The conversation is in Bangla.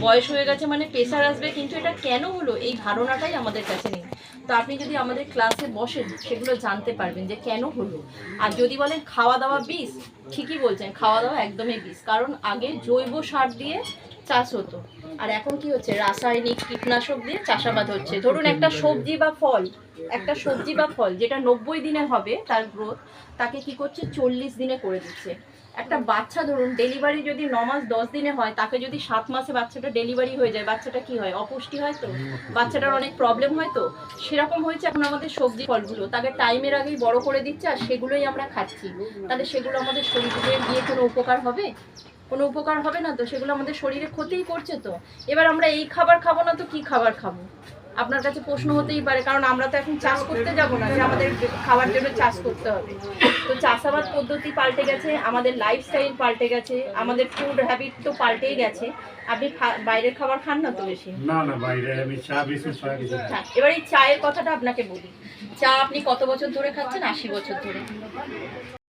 বয়স হয়ে গেছে মানে প্রেশার আসবে, কিন্তু এটা কেন হলো এই ধারণাটাই আমাদের কাছে নেই। তো আপনি যদি আমাদের ক্লাসে বসেন সেগুলো জানতে পারবেন যে কেন হলো। আর যদি বলেন খাওয়া দাওয়া বিষ, ঠিকই বলছেন, খাওয়া দাওয়া একদমই বিষ। কারণ আগে জৈব সার দিয়ে চাষ হতো, আর এখন কি হচ্ছে, রাসায়নিক কীটনাশক দিয়ে চাষাবাদ হচ্ছে। ধরুন একটা সবজি বা ফল যেটা 90 দিনে হবে তার গ্রোথ, তাকে কি করছে 40 দিনে করে দিচ্ছে। একটা বাচ্চা ধরুন ডেলিভারি যদি 9 মাস 10 দিনে হয়, তাকে যদি 7 মাসে বাচ্চাটা ডেলিভারি হয়ে যায়, বাচ্চাটা কি হয়, অপুষ্টি হয়, তো বাচ্চাটার অনেক প্রবলেম হয়। তো সেরকম হয়েছে এখন আমাদের সবজি ফলগুলো, তাকে টাইমের আগেই বড় করে দিচ্ছে আর সেগুলোই আমরা খাচ্ছি। তাহলে সেগুলো আমাদের শরীরে গিয়ে কোনো উপকার হবে? কোনো উপকার হবে না তো, সেগুলো আমাদের শরীরে ক্ষতিই করছে। তো এবার আমরা এই খাবার খাবো না তো কি খাবার খাবো? আপনার কাছে প্রশ্ন হতেই পারে, কারণ আমরা তো এখন চাষ করতে যাব না যে আমাদের খাবার জন্য চাষ করতে হবে। তো চাষাবাদ পদ্ধতি পাল্টে গেছে, আমাদের লাইফস্টাইল পাল্টে গেছে, আমাদের ফুড হ্যাবিট তো পাল্টেই গেছে। আপনি বাইরের খাবার খান না তো বেশি? না না, বাইরে আমি চা বিস্কুট ছাড়া কিছু খাই না। হ্যাঁ, এবার এই চায়ের কথাটা আপনাকে বলি। চা আপনি কত বছর ধরে খাচ্ছেন? 80 বছর ধরে।